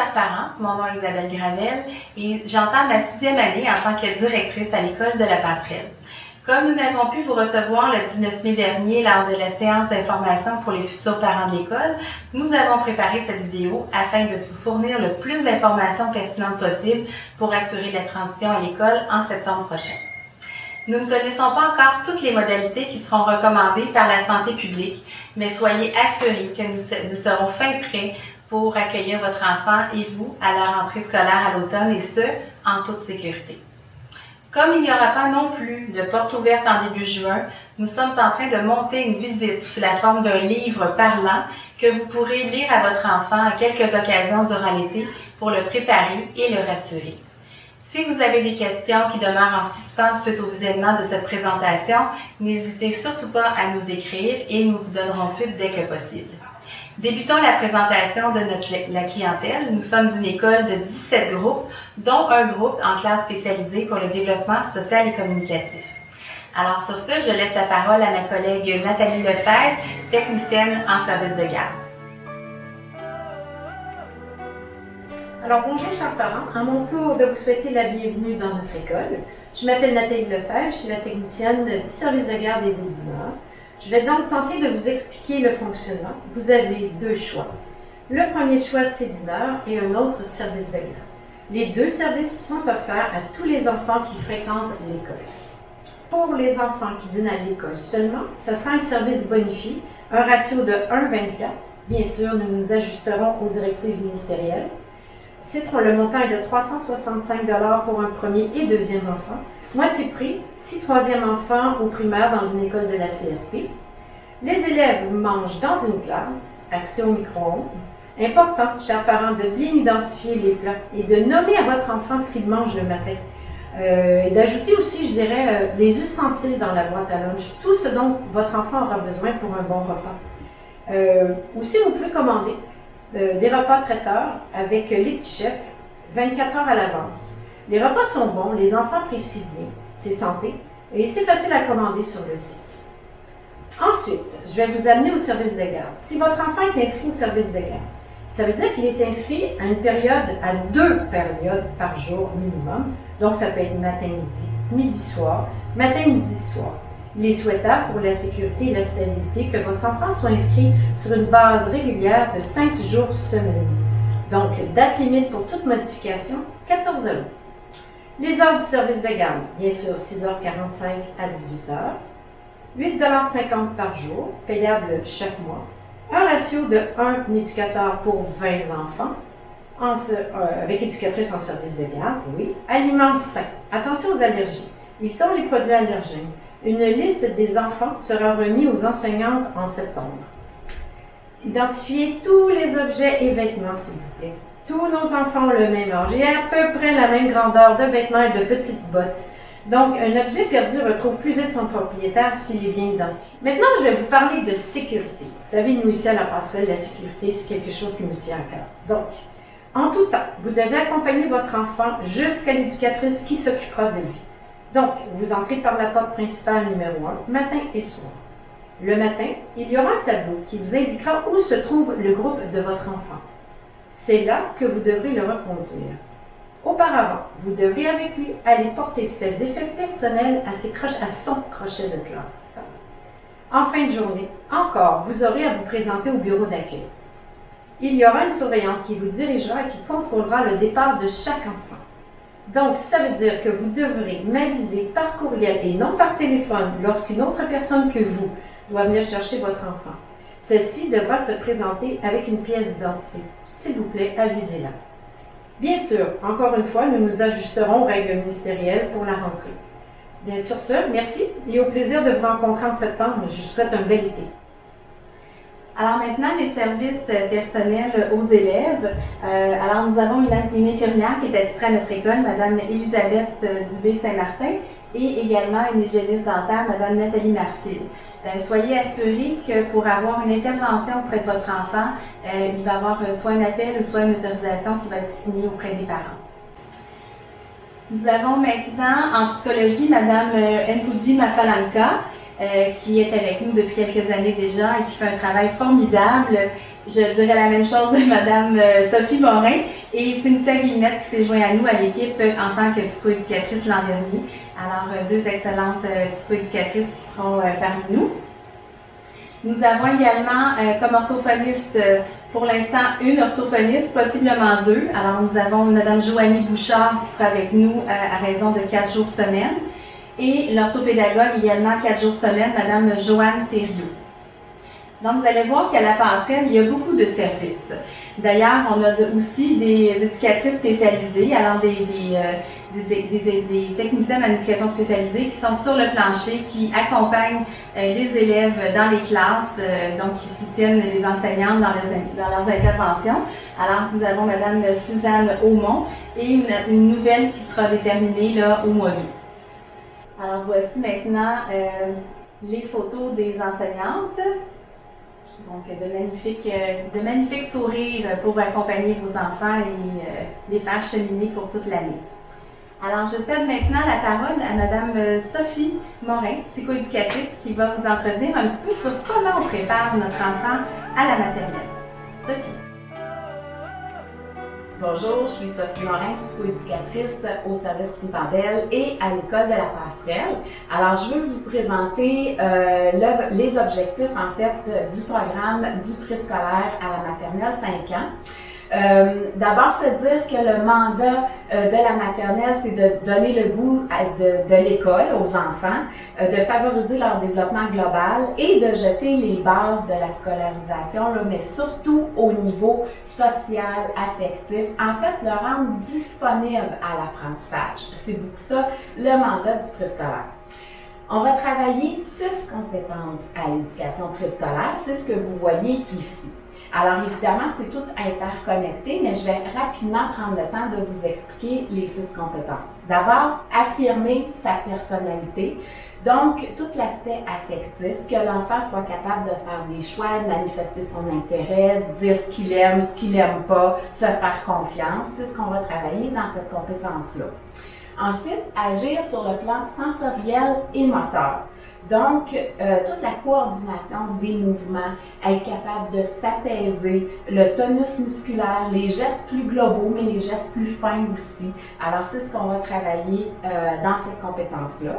chers parents, mon nom est Isabelle Gravel et j'entame ma 6e année en tant que directrice à l'école de la Passerelle. Comme nous n'avons pu vous recevoir le 19 mai dernier lors de la séance d'information pour les futurs parents de l'école, nous avons préparé cette vidéo afin de vous fournir le plus d'informations pertinentes possible pour assurer la transition à l'école en septembre prochain. Nous ne connaissons pas encore toutes les modalités qui seront recommandées par la santé publique, mais soyez assurés que nous serons fin prêts pour accueillir votre enfant et vous à la rentrée scolaire à l'automne et ce, en toute sécurité. Comme il n'y aura pas non plus de porte ouverte en début juin, nous sommes en train de monter une visite sous la forme d'un livre parlant que vous pourrez lire à votre enfant à quelques occasions durant l'été pour le préparer et le rassurer. Si vous avez des questions qui demeurent en suspens suite au visionnement de cette présentation, n'hésitez surtout pas à nous écrire et nous vous donnerons suite dès que possible. Débutons la présentation de la clientèle. Nous sommes une école de 17 groupes, dont un groupe en classe spécialisée pour le développement social et communicatif. Alors sur ce, je laisse la parole à ma collègue Nathalie Lefebvre, technicienne en service de garde. Alors bonjour chers parents, à mon tour de vous souhaiter la bienvenue dans notre école. Je m'appelle Nathalie Lefebvre, je suis la technicienne du service de garde et des dîneurs. Je vais donc tenter de vous expliquer le fonctionnement. Vous avez deux choix. Le premier choix, c'est dîneur et un autre, service de garde. Les deux services sont offerts à tous les enfants qui fréquentent l'école. Pour les enfants qui dînent à l'école seulement, ce sera un service bonifié, un ratio de 1,24. Bien sûr, nous nous ajusterons aux directives ministérielles. Le montant est de 365 $ pour un premier et deuxième enfant. Moitié prix, si troisième enfant au primaire dans une école de la CSP. Les élèves mangent dans une classe, accès au micro-ondes. Important, chers parents, de bien identifier les plats et de nommer à votre enfant ce qu'il mange le matin. Et d'ajouter aussi, je dirais, les ustensiles dans la boîte à lunch, tout ce dont votre enfant aura besoin pour un bon repas. Aussi, vous pouvez commander des repas traiteurs avec les petits chefs 24 heures à l'avance. Les repas sont bons, les enfants apprécient bien, c'est santé et c'est facile à commander sur le site. Ensuite, je vais vous amener au service de garde. Si votre enfant est inscrit au service de garde, ça veut dire qu'il est inscrit à une période, à 2 périodes par jour minimum. Donc, ça peut être matin-midi, midi-soir, matin-midi-soir. Il est souhaitable pour la sécurité et la stabilité que votre enfant soit inscrit sur une base régulière de 5 jours semaine. Donc, date limite pour toute modification, 14 €. Les heures du service de garde, bien sûr, 6h45 à 18h. 8,50 $ par jour, payable chaque mois. Un ratio de 1 éducateur pour 20 enfants, avec éducatrice en service de garde, oui. Aliments sains. Attention aux allergies. Évitons les produits allergènes. Une liste des enfants sera remise aux enseignantes en septembre. Identifiez tous les objets et vêtements, s'il vous plaît. Tous nos enfants ont le même âge et à peu près la même grandeur de vêtements et de petites bottes. Donc, un objet perdu retrouve plus vite son propriétaire s'il est bien identifié. Maintenant, je vais vous parler de sécurité. Vous savez, nous ici à la Passerelle, la sécurité, c'est quelque chose qui nous tient à cœur. Donc, en tout temps, vous devez accompagner votre enfant jusqu'à l'éducatrice qui s'occupera de lui. Donc, vous entrez par la porte principale numéro 1, matin et soir. Le matin, il y aura un tableau qui vous indiquera où se trouve le groupe de votre enfant. C'est là que vous devrez le reconduire. Auparavant, vous devrez avec lui aller porter ses effets personnels à son crochet de classe. En fin de journée, encore, vous aurez à vous présenter au bureau d'accueil. Il y aura une surveillante qui vous dirigera et qui contrôlera le départ de chaque enfant. Donc, ça veut dire que vous devrez m'aviser par courriel et non par téléphone lorsqu'une autre personne que vous doit venir chercher votre enfant. Celle-ci devra se présenter avec une pièce d'identité. S'il vous plaît, avisez-la. Bien sûr, encore une fois, nous nous ajusterons aux règles ministérielles pour la rentrée. Bien sur ce, merci et au plaisir de vous rencontrer en septembre. Je vous souhaite un bel été. Alors maintenant, les services personnels aux élèves. Alors nous avons une infirmière qui est attitrée à notre école, Mme Elisabeth Dubé-Saint-Martin, et également une hygiéniste dentaire, Mme Nathalie Marcille. Soyez assurés que pour avoir une intervention auprès de votre enfant, il va y avoir soit un appel ou soit une autorisation qui va être signée auprès des parents. Nous avons maintenant en psychologie Mme Nkuji Mafalanka. qui est avec nous depuis quelques années déjà et qui fait un travail formidable. Je dirais la même chose de Madame Sophie Morin et Cynthia Guillemette qui s'est jointe à nous à l'équipe en tant que psychoéducatrice l'an dernier. Alors, deux excellentes psychoéducatrices qui seront parmi nous. Nous avons également comme orthophoniste, pour l'instant, une orthophoniste, possiblement deux. Alors, nous avons Madame Joanie Bouchard qui sera avec nous à raison de 4 jours semaine. Et l'orthopédagogue également 4 jours semaine, Madame Joanne Thériault. Donc, vous allez voir qu'à la passerelle, il y a beaucoup de services. D'ailleurs, on a aussi des éducatrices spécialisées, alors des techniciennes en éducation spécialisée qui sont sur le plancher, qui accompagnent les élèves dans les classes, donc qui soutiennent les enseignantes dans leurs interventions. Alors, nous avons Madame Suzanne Aumont et une nouvelle qui sera déterminée là, au mois d'août. Alors, voici maintenant les photos des enseignantes. Donc, de magnifiques sourires pour accompagner vos enfants et les faire cheminer pour toute l'année. Alors, je cède maintenant la parole à Madame Sophie Morin, psychoéducatrice, qui va vous entretenir un petit peu sur comment on prépare notre enfant à la maternelle. Sophie. Bonjour, je suis Sophie Morin, psychoéducatrice au service Rivendell et à l'école de la Passerelle. Alors, je veux vous présenter les objectifs en fait du programme du préscolaire à la maternelle 5 ans. D'abord, se dire que le mandat de la maternelle, c'est de donner le goût de l'école aux enfants, de favoriser leur développement global et de jeter les bases de la scolarisation, là, mais surtout au niveau social, affectif, en fait, le rendre disponible à l'apprentissage. C'est beaucoup ça, le mandat du préscolaire. On va travailler 6 compétences à l'éducation préscolaire, c'est ce que vous voyez ici. Alors évidemment, c'est tout interconnecté, mais je vais rapidement prendre le temps de vous expliquer les 6 compétences. D'abord, affirmer sa personnalité, donc tout l'aspect affectif, que l'enfant soit capable de faire des choix, de manifester son intérêt, dire ce qu'il aime pas, se faire confiance, c'est ce qu'on va travailler dans cette compétence-là. Ensuite, agir sur le plan sensoriel et moteur. Donc, toute la coordination des mouvements, être capable de s'apaiser, le tonus musculaire, les gestes plus globaux, mais les gestes plus fins aussi. Alors, c'est ce qu'on va travailler dans cette compétence-là.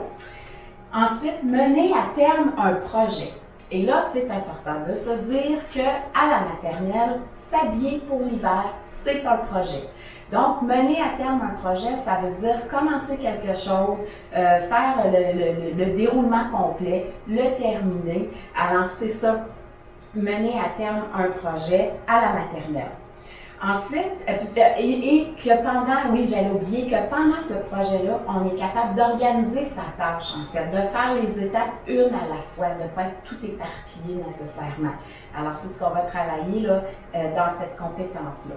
Ensuite, mener à terme un projet. Et là, c'est important de se dire qu'à la maternelle, s'habiller pour l'hiver, c'est un projet. Donc, mener à terme un projet, ça veut dire commencer quelque chose, faire le déroulement complet, le terminer. Alors, c'est ça, mener à terme un projet à la maternelle. Ensuite, et que pendant, oui, j'allais oublier que pendant ce projet-là, on est capable d'organiser sa tâche, en fait, de faire les étapes une à la fois, de ne pas être tout éparpillé nécessairement. Alors, c'est ce qu'on va travailler là, dans cette compétence-là.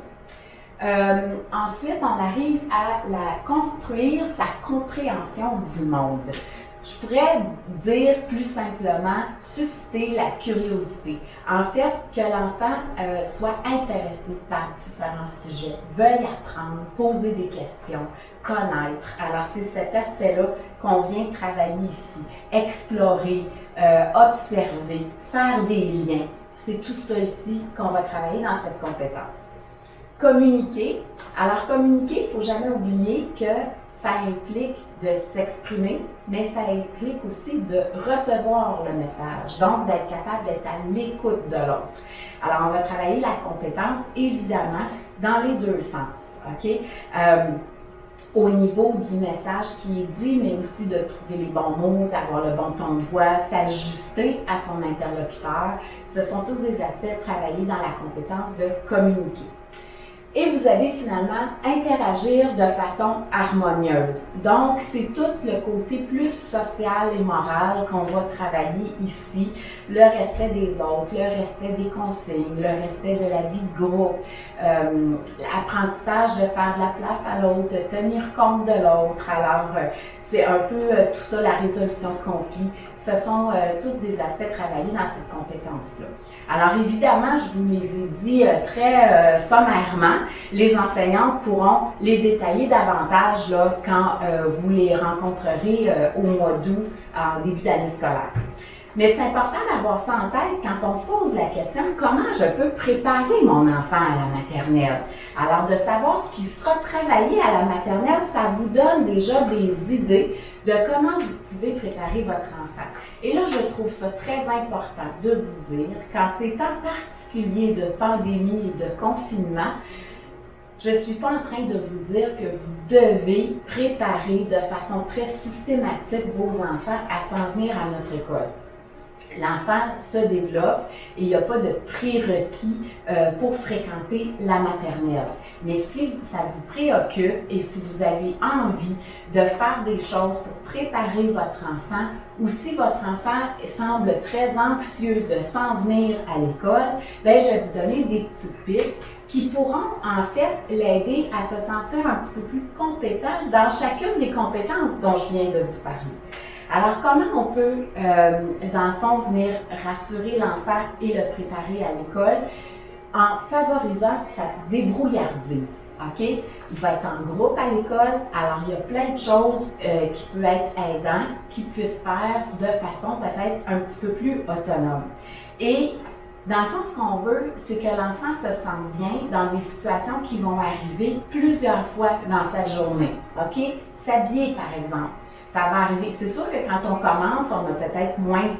Ensuite, on arrive à construire sa compréhension du monde. Je pourrais dire plus simplement susciter la curiosité. En fait, que l'enfant soit intéressé par différents sujets, veuille apprendre, poser des questions, connaître. Alors, c'est cet aspect-là qu'on vient travailler ici. Explorer, observer, faire des liens. C'est tout ça ici qu'on va travailler dans cette compétence. Communiquer. Alors, communiquer, il ne faut jamais oublier que ça implique de s'exprimer, mais ça implique aussi de recevoir le message, donc d'être capable d'être à l'écoute de l'autre. Alors, on va travailler la compétence, évidemment, dans les deux sens, OK? Au niveau du message qui est dit, mais aussi de trouver les bons mots, d'avoir le bon ton de voix, s'ajuster à son interlocuteur. Ce sont tous des aspects travaillés dans la compétence de communiquer. Et vous allez finalement interagir de façon harmonieuse. Donc, c'est tout le côté plus social et moral qu'on va travailler ici. Le respect des autres, le respect des consignes, le respect de la vie de groupe, l'apprentissage de faire de la place à l'autre, de tenir compte de l'autre. Alors, c'est un peu tout ça, la résolution de conflits. ce sont tous des aspects travaillés dans cette compétence-là. Alors évidemment, je vous les ai dit très sommairement, les enseignantes pourront les détailler davantage là, quand vous les rencontrerez au mois d'août en début d'année scolaire. Mais c'est important d'avoir ça en tête quand on se pose la question comment je peux préparer mon enfant à la maternelle. Alors de savoir ce qui sera travaillé à la maternelle, ça vous donne déjà des idées de comment vous pouvez préparer votre enfant. Et là, je trouve ça très important de vous dire qu'en ces temps particuliers de pandémie et de confinement, je ne suis pas en train de vous dire que vous devez préparer de façon très systématique vos enfants à s'en venir à notre école. L'enfant se développe et il n'y a pas de prérequis pour fréquenter la maternelle. Mais si ça vous préoccupe et si vous avez envie de faire des choses pour préparer votre enfant ou si votre enfant semble très anxieux de s'en venir à l'école, bien, je vais vous donner des petites pistes qui pourront en fait l'aider à se sentir un petit peu plus compétent dans chacune des compétences dont je viens de vous parler. Alors, comment on peut, dans le fond, venir rassurer l'enfant et le préparer à l'école en favorisant sa débrouillardise, OK? Il va être en groupe à l'école, alors il y a plein de choses qui peuvent être aidantes, qu'il puisse faire de façon peut-être un petit peu plus autonome. Et dans le fond, ce qu'on veut, c'est que l'enfant se sente bien dans des situations qui vont arriver plusieurs fois dans sa journée, OK? S'habiller, par exemple. Ça va arriver. C'est sûr que quand on commence, on a peut-être moins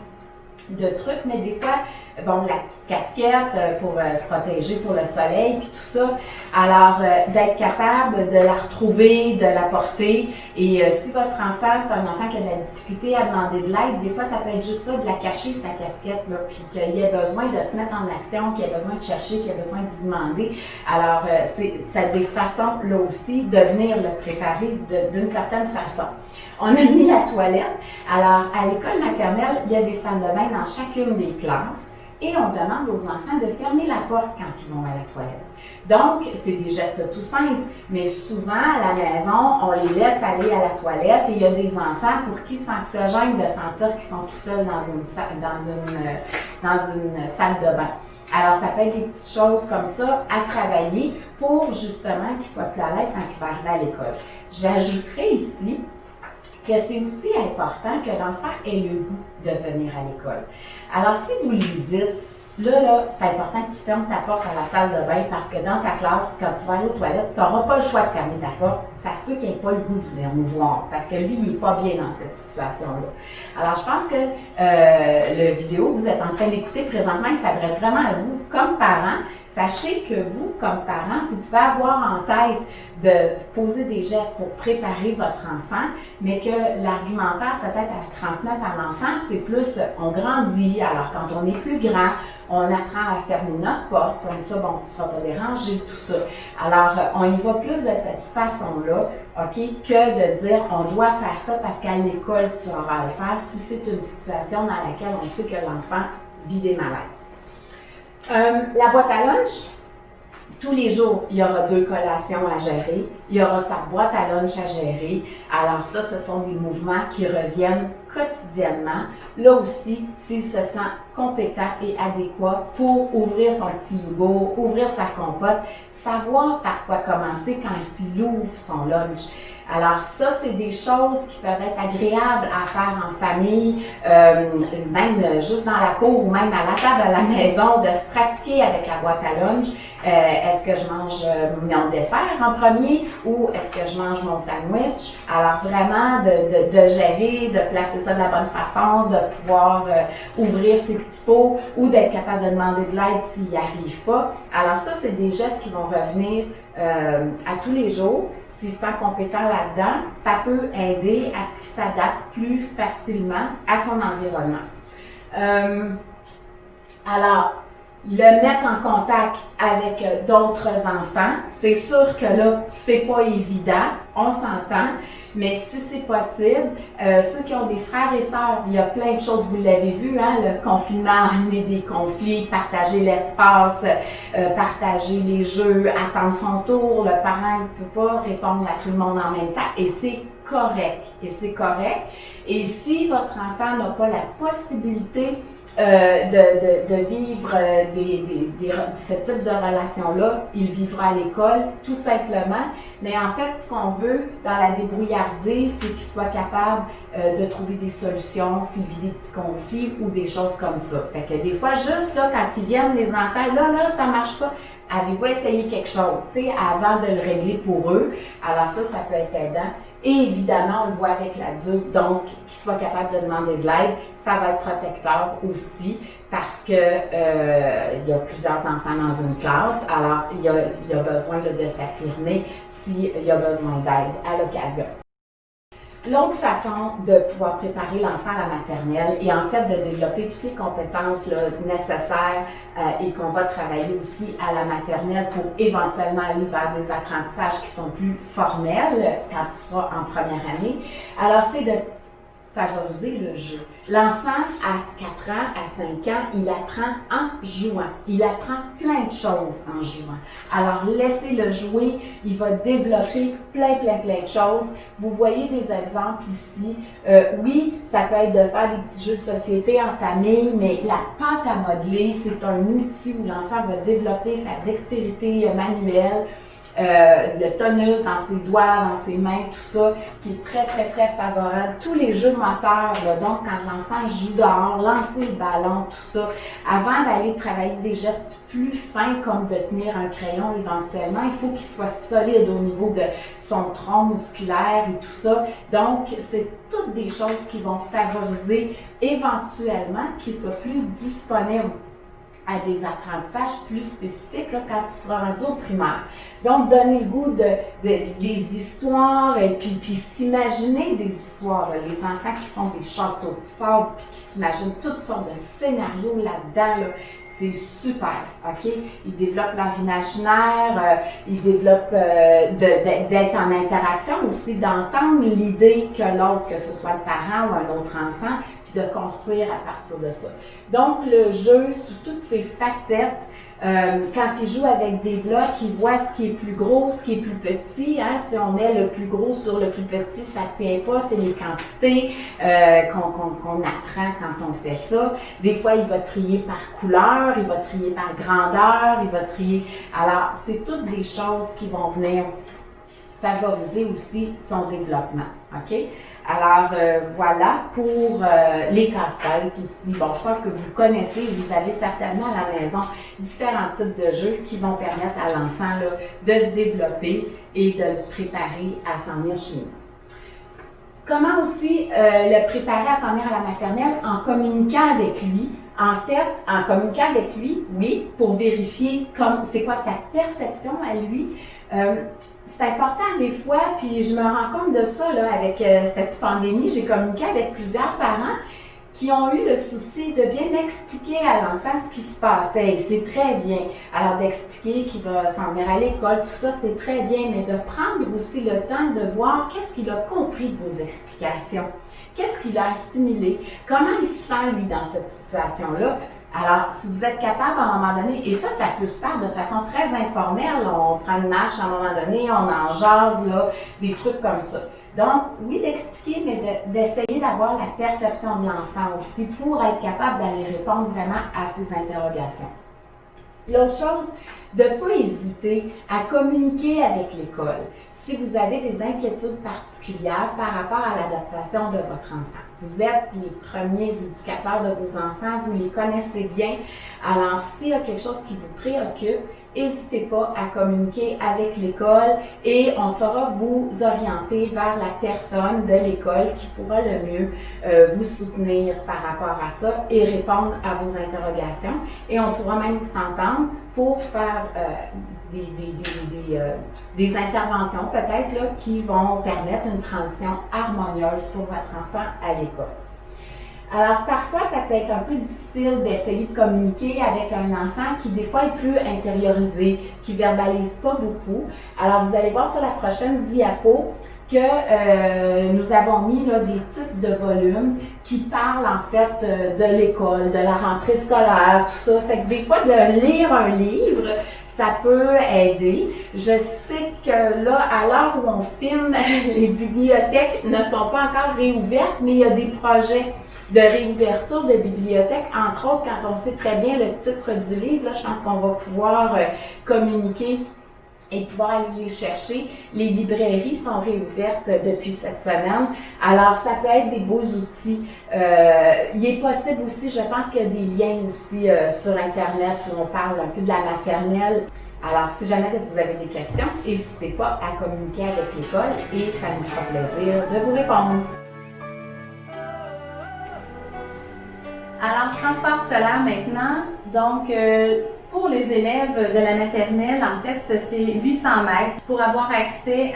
de trucs, mais des fois, bon, la petite casquette pour se protéger pour le soleil, puis tout ça. Alors, d'être capable de la retrouver, de la porter. Et si votre enfant, c'est un enfant qui a de la difficulté à demander de l'aide, des fois, ça peut être juste ça, de la cacher, sa casquette, là, puis qu'il y ait besoin de se mettre en action, qu'il y ait besoin de chercher, qu'il y ait besoin de vous demander. Alors, c'est des façons, là aussi, de venir le préparer d'une certaine façon. On a mis la toilette. Alors, à l'école maternelle, il y a des salles de bain dans chacune des classes et on demande aux enfants de fermer la porte quand ils vont à la toilette. Donc, c'est des gestes tout simples, mais souvent, à la maison, on les laisse aller à la toilette et il y a des enfants pour qui c'est anxiogène de sentir qu'ils sont tout seuls dans une salle de bain. Alors, ça peut être des petites choses comme ça à travailler pour justement qu'ils soient plus à l'aise quand ils vont arriver à l'école. J'ajouterai ici que c'est aussi important que l'enfant ait le goût de venir à l'école. Alors, si vous lui dites, là, c'est important que tu fermes ta porte à la salle de bain parce que dans ta classe, quand tu vas aller aux toilettes, tu n'auras pas le choix de fermer ta porte. Ça se peut qu'il n'ait pas le goût de venir nous voir parce que lui, il n'est pas bien dans cette situation-là. Alors, je pense que le vidéo que vous êtes en train d'écouter présentement, il s'adresse vraiment à vous comme parents. Sachez que vous, comme parents, vous pouvez avoir en tête de poser des gestes pour préparer votre enfant, mais que l'argumentaire peut-être à transmettre à l'enfant, c'est plus on grandit, alors quand on est plus grand, on apprend à fermer notre porte, comme ça, bon, tu ne seras pas dérangé, tout ça. Alors, on y va plus de cette façon-là, OK, que de dire on doit faire ça parce qu'à l'école, tu auras à le faire si c'est une situation dans laquelle on sait que l'enfant vit des malaises. La boîte à lunch, tous les jours, il y aura 2 collations à gérer, il y aura sa boîte à lunch à gérer. Alors ça, ce sont des mouvements qui reviennent quotidiennement. Là aussi, s'il se sent compétent et adéquat pour ouvrir son petit yogourt, ouvrir sa compote, savoir par quoi commencer quand il ouvre son lunch. Alors ça, c'est des choses qui peuvent être agréables à faire en famille, même juste dans la cour ou même à la table à la maison, de se pratiquer avec la boîte à lunch. Est-ce que je mange mon dessert en premier ou est-ce que je mange mon sandwich? Alors vraiment de gérer, de placer ça de la bonne façon, de pouvoir ouvrir ses petits pots ou d'être capable de demander de l'aide s'il n'y arrive pas. Alors ça, c'est des gestes qui vont revenir à tous les jours. S'il se sent compétent là-dedans, ça peut aider à ce qu'il s'adapte plus facilement à son environnement. Alors, le mettre en contact avec d'autres enfants, c'est sûr que là, c'est pas évident, on s'entend, mais si c'est possible, ceux qui ont des frères et sœurs, il y a plein de choses, vous l'avez vu, hein, le confinement a amené des conflits, partager l'espace, partager les jeux, attendre son tour, le parent ne peut pas répondre à tout le monde en même temps, et c'est correct. Et c'est correct. Et si votre enfant n'a pas la possibilité de vivre ce type de relation-là, il vivra à l'école, tout simplement. Mais en fait, ce qu'on veut dans la débrouillardise, c'est qu'il soit capable de trouver des solutions s'il vit des petits conflits ou des choses comme ça. Fait que des fois, juste là, quand ils viennent, les enfants, là, ça marche pas. Avez-vous essayé quelque chose, tu sais, avant de le régler pour eux? Alors ça peut être aidant. Et évidemment, on le voit avec l'adulte, donc qu'il soit capable de demander de l'aide, ça va être protecteur aussi parce que il y a plusieurs enfants dans une classe, alors il y a besoin là, de s'affirmer s'il y a besoin d'aide à l'occasion. L'autre façon de pouvoir préparer l'enfant à la maternelle et en fait de développer toutes les compétences là, nécessaires et qu'on va travailler aussi à la maternelle pour éventuellement aller vers des apprentissages qui sont plus formels quand tu seras en première année, alors c'est de favoriser le jeu. L'enfant, à 4 ans, à 5 ans, il apprend en jouant. Il apprend plein de choses en jouant. Alors, laissez-le jouer. Il va développer plein de choses. Vous voyez des exemples ici. Oui, ça peut être de faire des petits jeux de société en famille, mais la pâte à modeler, c'est un outil où l'enfant va développer sa dextérité manuelle, le tonus dans ses doigts, dans ses mains, tout ça, qui est très favorable. Tous les jeux moteurs, là, donc quand l'enfant joue dehors, lancer le ballon, tout ça, avant d'aller travailler des gestes plus fins comme de tenir un crayon éventuellement, il faut qu'il soit solide au niveau de son tronc musculaire et tout ça. Donc, c'est toutes des choses qui vont favoriser éventuellement qu'il soit plus disponible à des apprentissages plus spécifiques là, quand il sera rendu au primaire. Donc, donner le goût des histoires et puis s'imaginer des histoires. Là. Les enfants qui font des châteaux de sable puis qui s'imaginent toutes sortes de scénarios là-dedans, là, c'est super, OK? Ils développent leur imaginaire, ils développent d'être en interaction aussi, d'entendre l'idée que l'autre, que ce soit le parent ou un autre enfant, puis de construire à partir de ça. Donc, le jeu, sous toutes ses facettes, quand ils jouent avec des blocs, ils voient ce qui est plus gros, ce qui est plus petit. Hein? Si on met le plus gros sur le plus petit, ça ne tient pas. C'est les quantités qu'on apprend quand on fait ça. Des fois, il va trier par couleur, il va trier par grandeur, il va trier... Alors, c'est toutes des choses qui vont venir favoriser aussi son développement. OK? Alors, voilà pour les casse-têtes aussi. Bon, je pense que vous connaissez, vous avez certainement à la maison différents types de jeux qui vont permettre à l'enfant là, de se développer et de le préparer à s'en venir chez nous. Comment aussi le préparer à s'en venir à la maternelle? En communiquant avec lui. En fait, en communiquant avec lui, oui, pour vérifier c'est quoi sa perception à lui. C'est important des fois, puis je me rends compte de ça là, avec cette pandémie. J'ai communiqué avec plusieurs parents qui ont eu le souci de bien expliquer à l'enfant ce qui se passait. Et c'est très bien. Alors d'expliquer qu'il va s'en venir à l'école, tout ça, c'est très bien, mais de prendre aussi le temps de voir qu'est-ce qu'il a compris de vos explications. Qu'est-ce qu'il a assimilé? Comment il se sent, lui, dans cette situation-là? Alors, si vous êtes capable à un moment donné, et ça peut se faire de façon très informelle, on prend une marche à un moment donné, on en jase, là, des trucs comme ça. Donc, oui, d'expliquer, mais d'essayer d'avoir la perception de l'enfant aussi pour être capable d'aller répondre vraiment à ses interrogations. L'autre chose, de ne pas hésiter à communiquer avec l'école si vous avez des inquiétudes particulières par rapport à l'adaptation de votre enfant. Vous êtes les premiers éducateurs de vos enfants, vous les connaissez bien. Alors, s'il y a quelque chose qui vous préoccupe, n'hésitez pas à communiquer avec l'école et on saura vous orienter vers la personne de l'école qui pourra le mieux vous soutenir par rapport à ça et répondre à vos interrogations. Et on pourra même s'entendre pour faire des interventions peut-être là, qui vont permettre une transition harmonieuse pour votre enfant à l'école. Alors, parfois, ça peut être un peu difficile d'essayer de communiquer avec un enfant qui, des fois, est plus intériorisé, qui verbalise pas beaucoup. Alors, vous allez voir sur la prochaine diapo que nous avons mis là, des types de volumes qui parlent, en fait, de l'école, de la rentrée scolaire, tout ça. C'est que des fois, de lire un livre, ça peut aider. Je sais que là, à l'heure où on filme, les bibliothèques ne sont pas encore réouvertes, mais il y a des projets de réouverture de bibliothèques, entre autres, quand on sait très bien le titre du livre, là, je pense qu'on va pouvoir communiquer et pouvoir aller les chercher. Les librairies sont réouvertes depuis cette semaine. Alors, ça peut être des beaux outils. Il est possible aussi, je pense qu'il y a des liens aussi sur Internet où on parle un peu de la maternelle. Alors, si jamais vous avez des questions, n'hésitez pas à communiquer avec l'école et ça nous fera plaisir de vous répondre. Alors, transport scolaire maintenant. Donc, pour les élèves de la maternelle, en fait, c'est 800 mètres pour avoir accès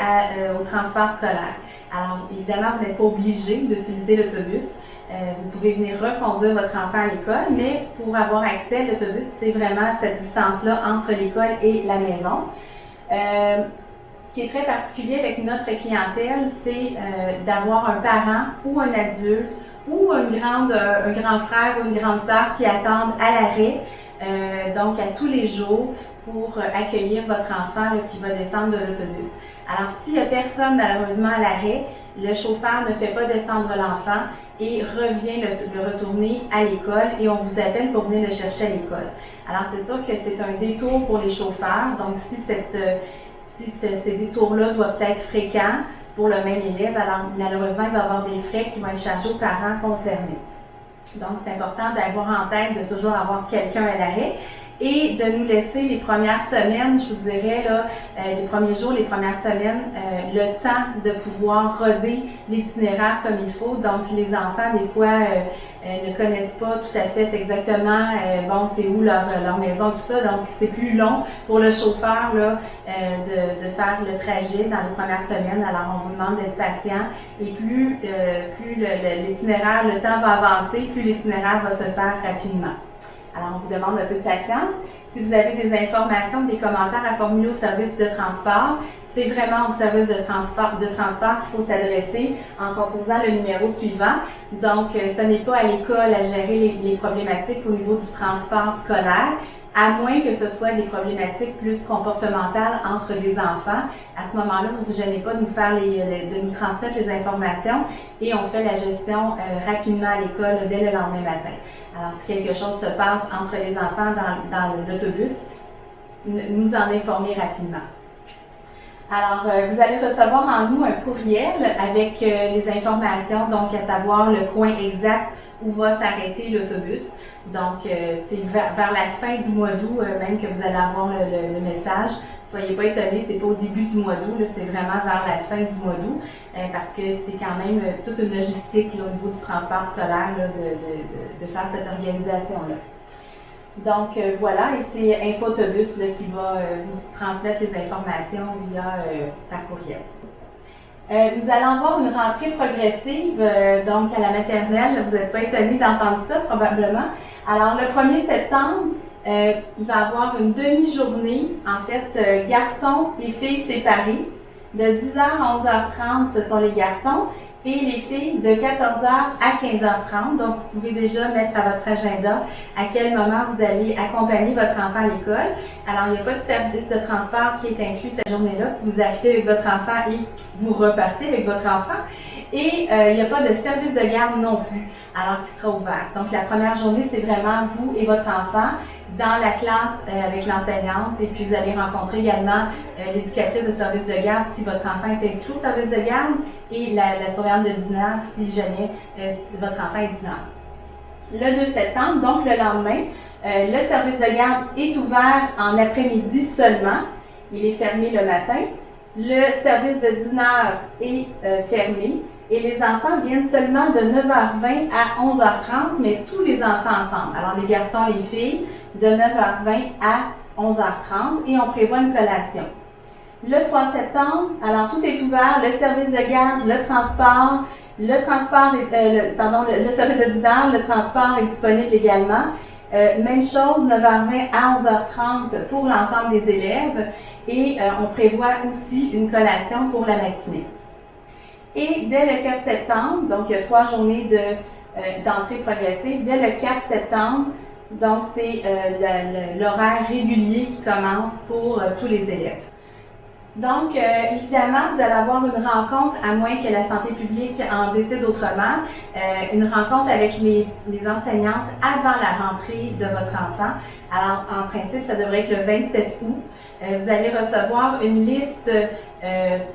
au transport scolaire. Alors, évidemment, vous n'êtes pas obligé d'utiliser l'autobus. Vous pouvez venir reconduire votre enfant à l'école, mais pour avoir accès à l'autobus, c'est vraiment cette distance-là entre l'école et la maison. Ce qui est très particulier avec notre clientèle, c'est d'avoir un parent ou un adulte ou un grand frère ou une grande sœur qui attendent à l'arrêt, donc à tous les jours, pour accueillir votre enfant là, qui va descendre de l'autobus. Alors, s'il n'y a personne malheureusement à l'arrêt, le chauffeur ne fait pas descendre l'enfant et revient le retourner à l'école et on vous appelle pour venir le chercher à l'école. Alors, c'est sûr que c'est un détour pour les chauffeurs, donc si ces détours-là doivent être fréquents pour le même élève, alors malheureusement, il va y avoir des frais qui vont être chargés aux parents concernés. Donc, c'est important d'avoir en tête de toujours avoir quelqu'un à l'arrêt et de nous laisser les premières semaines, je vous dirais, là, les premiers jours, les premières semaines, le temps de pouvoir roder l'itinéraire comme il faut. Donc, les enfants, des fois, ne connaissent pas tout à fait exactement, bon, c'est où leur maison, tout ça. Donc, c'est plus long pour le chauffeur là, de faire le trajet dans les premières semaines. Alors, on vous demande d'être patient et plus l'itinéraire, le temps va avancer, plus l'itinéraire va se faire rapidement. Alors, on vous demande un peu de patience. Si vous avez des informations, des commentaires à formuler au service de transport, c'est vraiment au service de transport qu'il faut s'adresser en composant le numéro suivant. Donc, ce n'est pas à l'école à gérer les problématiques au niveau du transport scolaire, à moins que ce soit des problématiques plus comportementales entre les enfants. À ce moment-là, vous ne vous gênez pas de nous transmettre les informations et on fait la gestion rapidement à l'école dès le lendemain matin. Alors, si quelque chose se passe entre les enfants dans l'autobus, nous en informer rapidement. Alors, vous allez recevoir en nous un courriel avec les informations, donc à savoir le coin exact où va s'arrêter l'autobus. Donc, c'est vers la fin du mois d'août, même que vous allez avoir le message. Soyez pas étonnés, c'est pas au début du mois d'août, c'est vraiment vers la fin du mois d'août, parce que c'est quand même toute une logistique là, au niveau du transport scolaire là, de faire cette organisation-là. Donc, voilà, et c'est Infotobus là, qui va vous transmettre les informations via par courriel. Nous allons avoir une rentrée progressive, donc à la maternelle. Vous n'êtes pas étonnés d'entendre ça, probablement. Alors, le 1er septembre, il va y avoir une demi-journée, en fait, garçons et filles séparés. De 10h à 11h30, ce sont les garçons, et les filles de 14h à 15h30. Donc, vous pouvez déjà mettre à votre agenda à quel moment vous allez accompagner votre enfant à l'école. Alors, il n'y a pas de service de transport qui est inclus cette journée-là. Vous arrivez avec votre enfant et vous repartez avec votre enfant. Et il n'y a pas de service de garde non plus, alors qui sera ouvert. Donc, la première journée, c'est vraiment vous et votre enfant dans la classe avec l'enseignante. Et puis, vous allez rencontrer également l'éducatrice de service de garde si votre enfant est inscrit au service de garde et la surveillante de dîneur si jamais votre enfant est dîneur. Le 2 septembre, donc le lendemain, le service de garde est ouvert en après-midi seulement. Il est fermé le matin. Le service de dîneur est fermé. Et les enfants viennent seulement de 9h20 à 11h30, mais tous les enfants ensemble. Alors, les garçons, les filles, de 9h20 à 11h30, et on prévoit une collation. Le 3 septembre, alors tout est ouvert, le service de garde, le service de dîneur, le transport est disponible également. Même chose, 9h20 à 11h30 pour l'ensemble des élèves, et on prévoit aussi une collation pour la matinée. Et dès le 4 septembre, donc il y a 3 journées d'entrée progressive, dès le 4 septembre, Donc, c'est l'horaire régulier qui commence pour tous les élèves. Donc, évidemment, vous allez avoir une rencontre, à moins que la santé publique en décide autrement, une rencontre avec les enseignantes avant la rentrée de votre enfant. Alors, en principe, ça devrait être le 27 août. Vous allez recevoir une liste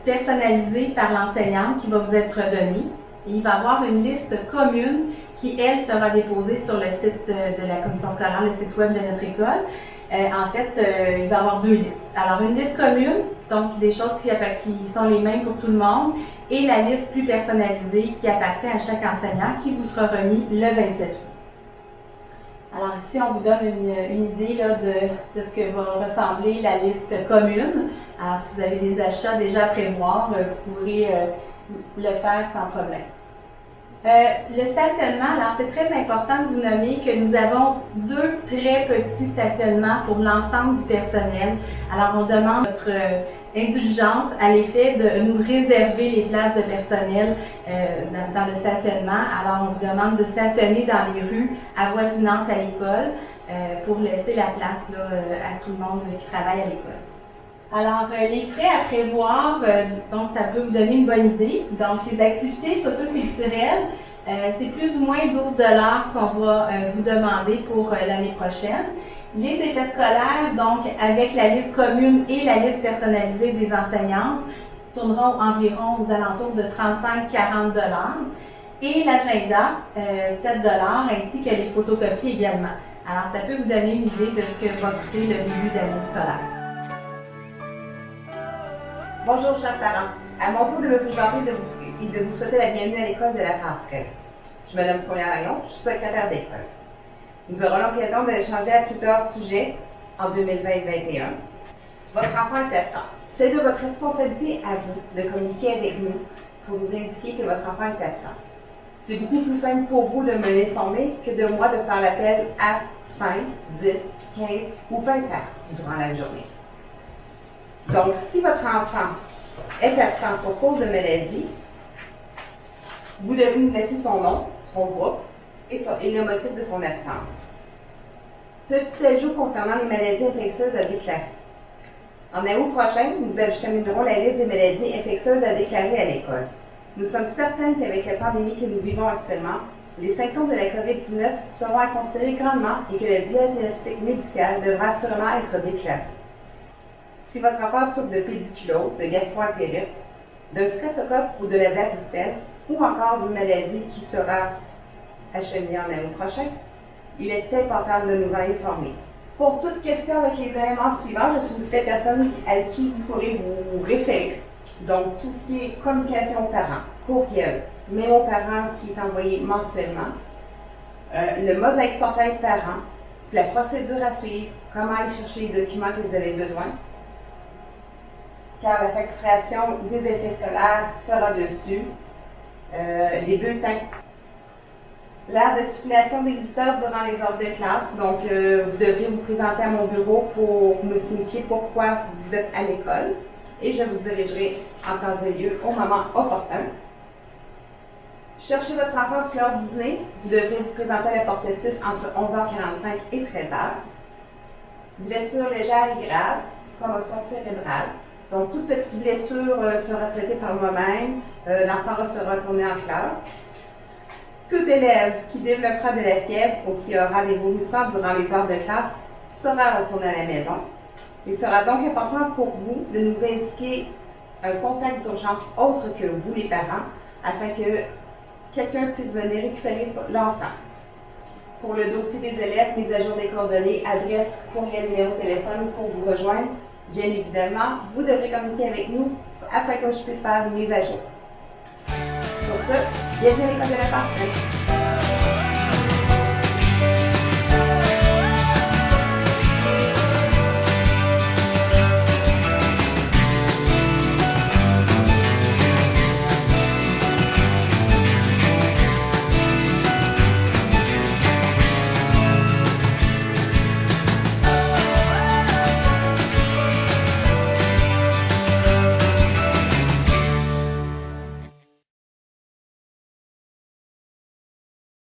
personnalisée par l'enseignante qui va vous être donnée. Et il va y avoir une liste commune qui, elle, sera déposée sur le site de la commission scolaire, le site web de notre école. En fait, il va y avoir deux listes. Alors, une liste commune, donc des choses qui sont les mêmes pour tout le monde, et la liste plus personnalisée qui appartient à chaque enseignant qui vous sera remis le 27 août. Alors ici, on vous donne une idée là, de ce que va ressembler la liste commune. Alors, si vous avez des achats déjà à prévoir, vous pourrez le faire sans problème. Le stationnement, alors c'est très important de vous nommer que nous avons 2 très petits stationnements pour l'ensemble du personnel. Alors on demande votre indulgence à l'effet de nous réserver les places de personnel dans le stationnement. Alors on vous demande de stationner dans les rues avoisinantes à l'école pour laisser la place là, à tout le monde qui travaille à l'école. Alors, les frais à prévoir, donc ça peut vous donner une bonne idée. Donc, les activités socio-culturelles, c'est plus ou moins 12 $ qu'on va vous demander pour l'année prochaine. Les effets scolaires, donc avec la liste commune et la liste personnalisée des enseignantes, tourneront environ aux alentours de 35-40 $. Et l'agenda, 7 $, ainsi que les photocopies également. Alors, ça peut vous donner une idée de ce que va coûter le début d'année scolaire. Bonjour, chers parents. À mon tour de me présenter et de vous souhaiter la bienvenue à l'école de la Passerelle. Je me nomme Sonia Rayon, je suis secrétaire d'école. Nous aurons l'occasion d'échanger à plusieurs sujets en 2020-2021. Votre enfant est absent. C'est de votre responsabilité à vous de communiquer avec nous pour nous indiquer que votre enfant est absent. C'est beaucoup plus simple pour vous de me l'informer que de moi de faire l'appel à 5, 10, 15 ou 20 heures durant la journée. Donc, si votre enfant est absent pour cause de maladie, vous devez nous laisser son nom, son groupe et le motif de son absence. Petit ajout concernant les maladies infectieuses à déclarer. En août prochain, nous acheminerons la liste des maladies infectieuses à déclarer à l'école. Nous sommes certaines qu'avec la pandémie que nous vivons actuellement, les symptômes de la COVID-19 seront à considérer grandement et que le diagnostic médical devra assurément être déclaré. Si votre enfant souffre de pédiculose, de gastro-entérite, d'un streptocoque ou de la varicelle, ou encore d'une maladie qui sera acheminée en août prochain, il est important de nous en informer. Pour toute question avec les éléments suivants, je suis aussi la personne à qui vous pourrez vous référer. Donc, tout ce qui est communication aux parents, courriel, mémo aux parents qui est envoyé mensuellement, le mosaïque portail parent, la procédure à suivre, comment aller chercher les documents que vous avez besoin, car la facturation des effets scolaires sera dessus, les bulletins. La stipulation des visiteurs durant les heures de classe, donc vous devrez vous présenter à mon bureau pour me signifier pourquoi vous êtes à l'école et je vous dirigerai en temps et lieu au moment opportun. Cherchez votre enfant sur l'heure du dîner, vous devrez vous présenter à la porte 6 entre 11h45 et 13h. Blessure légère et grave, commotion cérébrale. Donc, toute petite blessure sera traitée par moi-même. L'enfant sera retourné en classe. Tout élève qui développera de la fièvre ou qui aura des vomissements durant les heures de classe sera retourné à la maison. Il sera donc important pour vous de nous indiquer un contact d'urgence autre que vous, les parents, afin que quelqu'un puisse venir récupérer l'enfant. Pour le dossier des élèves, mise à jour des coordonnées, adresse, courriel, numéro de téléphone pour vous rejoindre. Bien évidemment, vous devrez communiquer avec nous afin que je puisse faire une mise à jour. Sur ce, bienvenue à l'école de la Passerelle.